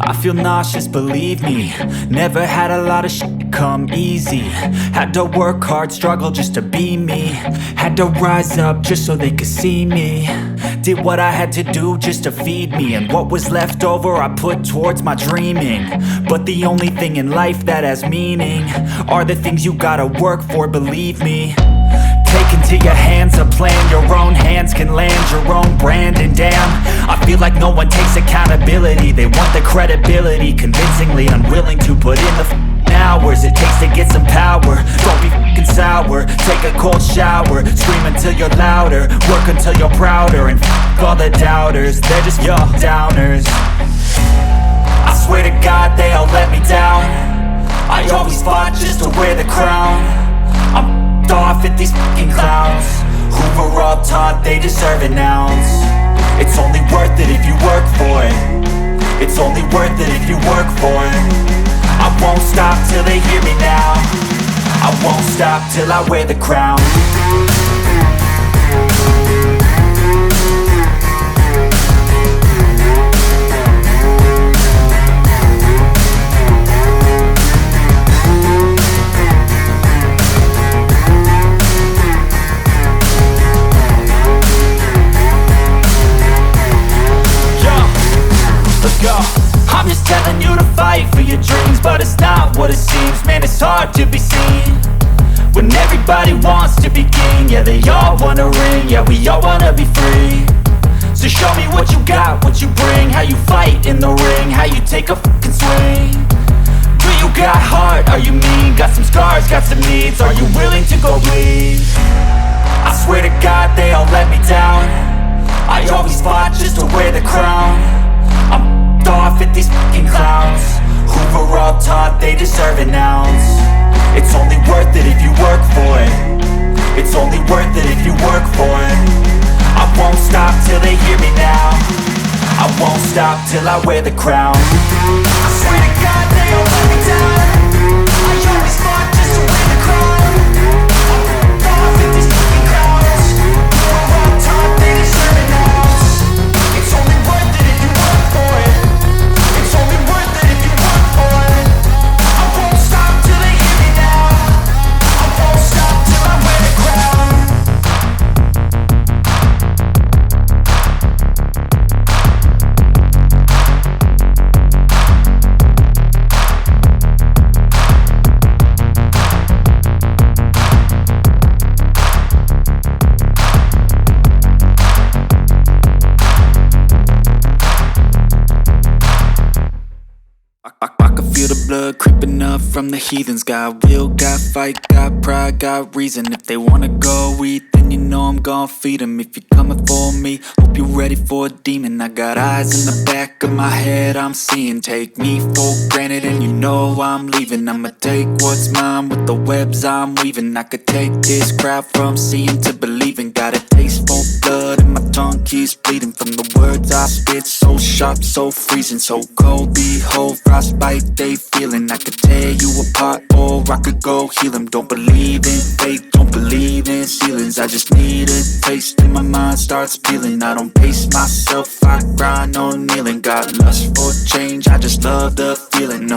I feel nauseous, believe me. Never had a lot of shit come easy. Had to work hard, struggle just to be me. Had to rise up just so they could see me. Did what I had to do just to feed me, and what was left over I put towards my dreaming. But the only thing in life that has meaning are the things you gotta work for, believe me. Take into your hands a plan, your own hands can land your own brand. And damn, I feel like no one takes accountability. They want the credibility, convincingly unwilling to put in the hours it takes to get some power. Don't be f***ing sour, take a cold shower. Scream until you're louder, work until you're prouder. And f*** all the doubters, they're just your downers. I swear to God they all let me down. I always fought just to wear the crown. I'm off at these fucking clowns who were all taught they deserve an ounce. It's only worth it if you work for it. It's only worth it if you work for it. I won't stop till they hear me now. I won't stop till I wear the crown. I'm just telling you to fight for your dreams, but it's not what it seems. Man, it's hard to be seen when everybody wants to be king. Yeah, they all wanna ring, yeah, we all wanna be free. So show me what you got, what you bring, how you fight in the ring, how you take a fucking swing. Do you got heart, are you mean? Got some scars, got some needs, are you willing to go bleed? I swear to God they all let me down. I always fought just to wear the crown. I'm off at these fucking clowns who were all taught they deserve an ounce. It's only worth it if you work for it. It's only worth it if you work for it. I won't stop till they hear me now. I won't stop till I wear the crown. I swear to God they all let me down. I always fought just to wear the crown. I'm off at these fucking clowns who were all taught they deserve an ounce. It's only worth it if you work for it. It's only worth it if you work for it. I won't stop till they hear me now. I won't stop till I wear the crown. I can feel the blood creeping up from the heathens. Got will, got fight, got pride, got reason. If they wanna go eat, then you know I'm gon' feed them. If you're coming for me, hope you're ready for a demon. I got eyes in the back of my head, I'm seeing. Take me for granted and you know I'm leaving. I'ma take what's mine with the webs I'm weaving. I could take this crowd from seeing to believing. Got a taste for blood and my tongue keeps bleeding from the words I spit. So sharp, so freezing, so cold. Behold, frostbite they feeling. I could tear you apart or I could go heal them. Don't believe in fate, don't believe in ceilings. I just need a taste and my mind starts peeling. I don't pace myself, I grind on kneeling. Got lust for change, I just love the feeling.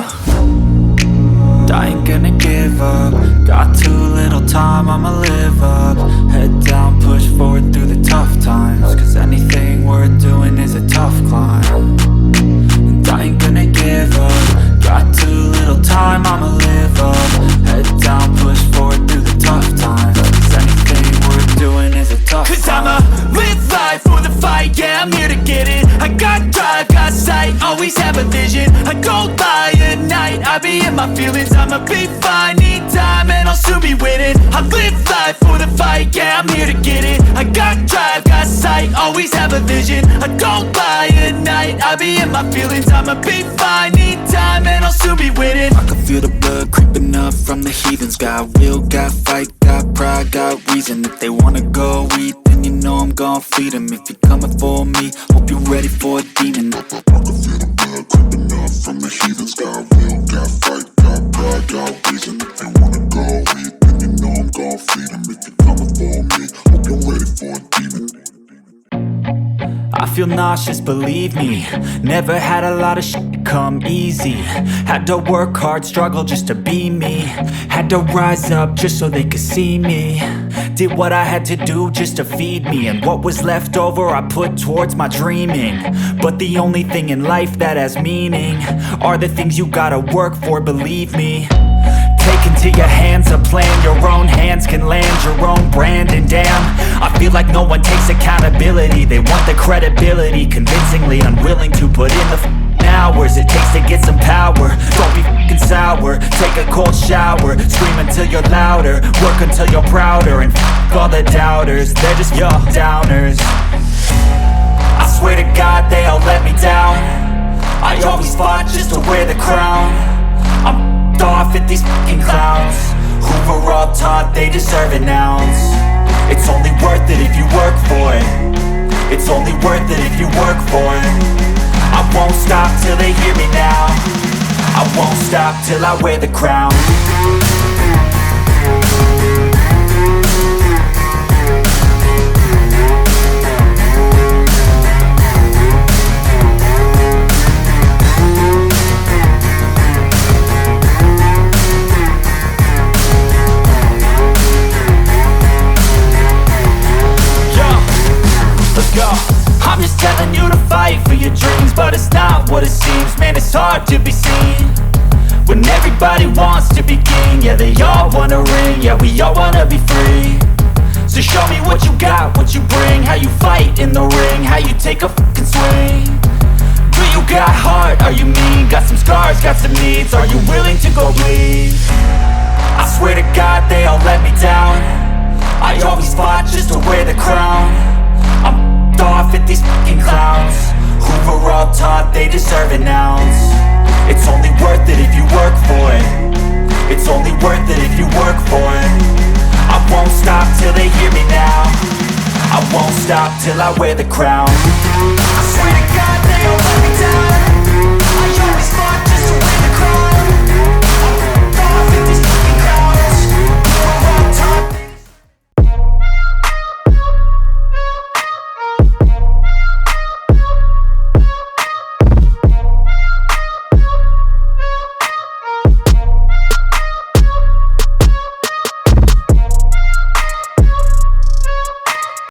I ain't gonna give up. Got too little time, I'ma live up. Head down, push forward through the tough times. Cause anything worth doing is a tough climb. And I ain't gonna give up. Got too little time, I'ma live up. Head down, push forward through the tough times. Cause anything worth doing is a tough climb. Cause I'ma live life for the fight, yeah, I'm here to get it. I got drive, got sight, always have a vision. I go by at night, I be in my feelings. I'ma be fine, need time and I'll soon be winning. I live life for the fight, yeah, I'm here to get it. I got drive, got sight, always have a vision. I go by at night, I be in my feelings. I'ma be fine, need time and I'll soon be winning. I can feel the blood creeping up from the heathens. Got will, got fight, got pride, got reason. If they wanna go eat, then you know I'm gon' feed them. If you're coming for me, hope you're ready for a demon. I can feel the blood creeping up from the heathens. Got will, got fight, got pride, got reason. If they wanna go eat, then you know I'm gon' feed them. If you're coming for me, hope you're ready for a demon. I feel nauseous, believe me. Never had a lot of shit come easy. Had to work hard, struggle just to be me. Had to rise up just so they could see me. Did what I had to do just to feed me, and what was left over I put towards my dreaming. But the only thing in life that has meaning are the things you gotta work for, believe me. Take into your hands a plan, your own hands can land your own brand. And damn, I feel like no one takes accountability. They want the credibility, convincingly unwilling to put in the hours it takes to get some power. Don't be f***ing sour, take a cold shower. Scream until you're louder, work until you're prouder. And f*** all the doubters, they're just your downers. I swear to God they all let me down. I always fought just to wear the crown. I'm off at these fucking clowns who were all taught they deserve an ounce. It's only worth it if you work for it. It's only worth it if you work for it. I won't stop till they hear me now. I won't stop till I wear the crown. I'm just telling you to fight for your dreams, but it's not what it seems. Man, it's hard to be seen when everybody wants to be king. Yeah, they all wanna ring, yeah, we all wanna be free. So show me what you got, what you bring, how you fight in the ring, how you take a fucking swing. Do you got heart, are you mean? Got some scars, got some needs, are you willing to go bleed? I swear to God they all let me down. I always fought just to wear the crown. I'm off at these fucking clowns who were all taught they deserve an ounce. It's only worth it if you work for it. It's only worth it if you work for it. I won't stop till they hear me now. I won't stop till I wear the crown. I swear to God they all